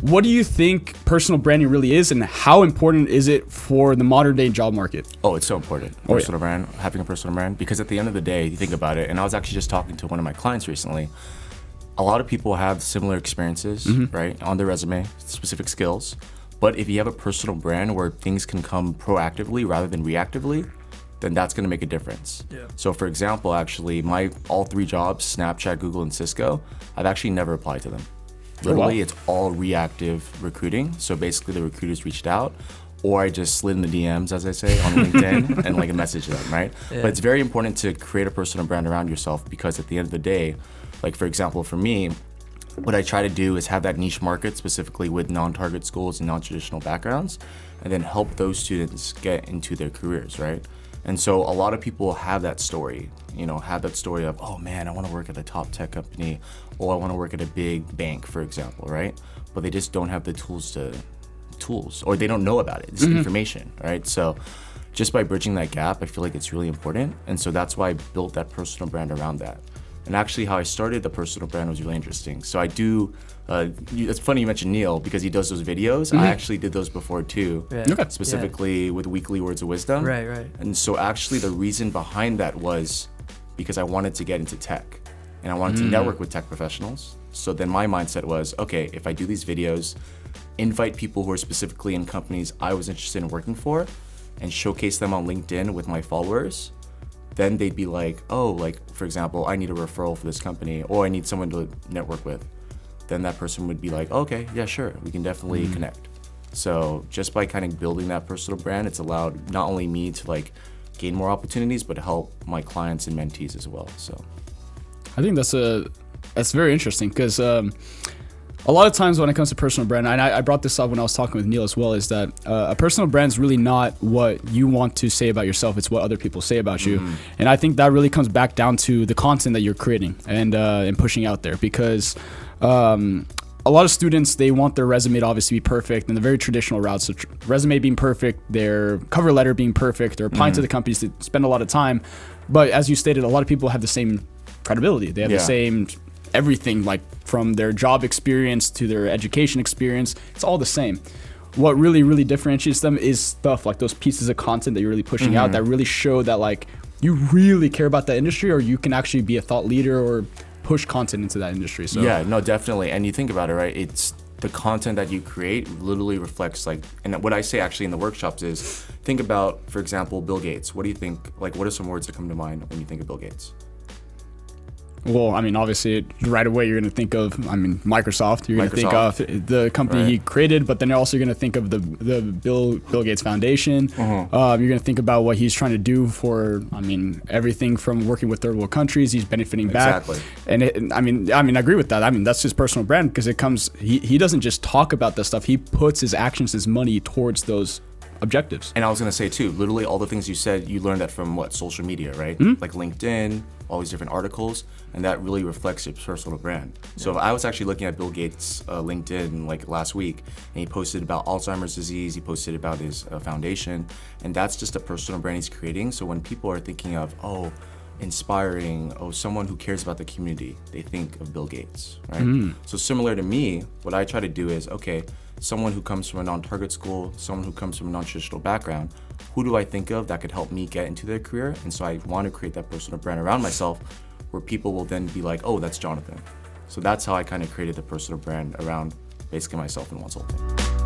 what do you think personal branding really is, and how important is it for the modern day job market? Oh, it's so important. Personal brand, having a personal brand, because at the end of the day, you think about it, and I was actually just talking to one of my clients recently. A lot of people have similar experiences, right, on their resume, specific skills. But if you have a personal brand where things can come proactively rather than reactively, then that's going to make a difference. Yeah. So for example, actually, my all 3 jobs, Snapchat, Google, and Cisco, I've actually never applied to them. Literally, it's all reactive recruiting. So basically, the recruiters reached out, or I just slid in the DMs, as I say, on LinkedIn and like a message them, right? Yeah. But it's very important to create a personal brand around yourself, because at the end of the day, like for example, for me, what I try to do is have that niche market specifically with non-target schools and non-traditional backgrounds, and then help those students get into their careers, right? And so a lot of people have that story, you know, have that story of, oh man, I want to work at a top tech company, or I want to work at a big bank, for example, right? But they just don't have the tools, or they don't know about it, this information, right? So just by bridging that gap, I feel like it's really important. And so that's why I built that personal brand around that. And actually how I started the personal brand was really interesting. So I do, it's funny you mentioned Neil, because he does those videos. I actually did those before too, specifically with weekly words of wisdom. Right. And so actually the reason behind that was because I wanted to get into tech, and I wanted to network with tech professionals. So then my mindset was, okay, if I do these videos, invite people who are specifically in companies I was interested in working for, and showcase them on LinkedIn with my followers, then they'd be like, oh, like, for example, I need a referral for this company, or I need someone to network with. Then that person would be like, okay, yeah, sure, we can definitely connect. So just by kind of building that personal brand, it's allowed not only me to like gain more opportunities, but help my clients and mentees as well. So I think that's very interesting, because a lot of times when it comes to personal brand, and I brought this up when I was talking with Neil as well, is that a personal brand is really not what you want to say about yourself, it's what other people say about you. And I think that really comes back down to the content that you're creating and pushing out there, because a lot of students, they want their resume to obviously be perfect in the very traditional route. So resume being perfect, their cover letter being perfect, they're applying to the companies that spend a lot of time. But as you stated, a lot of people have the same credibility. They have the same everything, like from their job experience to their education experience, it's all the same. What really, really differentiates them is stuff like those pieces of content that you're really pushing out that really show that like you really care about that industry, or you can actually be a thought leader or push content into that industry. So yeah, no, definitely. And you think about it, right? It's the content that you create literally reflects like, and what I say actually in the workshops is, think about, for example, Bill Gates. What do you think, like what are some words that come to mind when you think of Bill Gates? Well, I mean, obviously, right away you're going to think of, Microsoft. You're going to think of the company he created, but then you're also going to think of the Bill Gates Foundation. You're going to think about what he's trying to do for, everything from working with third world countries. He's benefiting back. And I agree with that. That's his personal brand, because it comes. He doesn't just talk about this stuff. He puts his actions, his money towards those objectives. And I was going to say too, literally all the things you said, you learned that from what? Social media, right? Like LinkedIn, all these different articles, and that really reflects your personal brand. So if I was actually looking at Bill Gates' LinkedIn like last week, and he posted about Alzheimer's disease, he posted about his foundation, and that's just a personal brand he's creating. So when people are thinking of, oh, inspiring, oh, someone who cares about the community, they think of Bill Gates, right? So similar to me, what I try to do is, okay, someone who comes from a non-target school, someone who comes from a non-traditional background, who do I think of that could help me get into their career? And so I want to create that personal brand around myself, where people will then be like, oh, that's Jonathan. So that's how I kind of created the personal brand around basically myself and Wonsulting.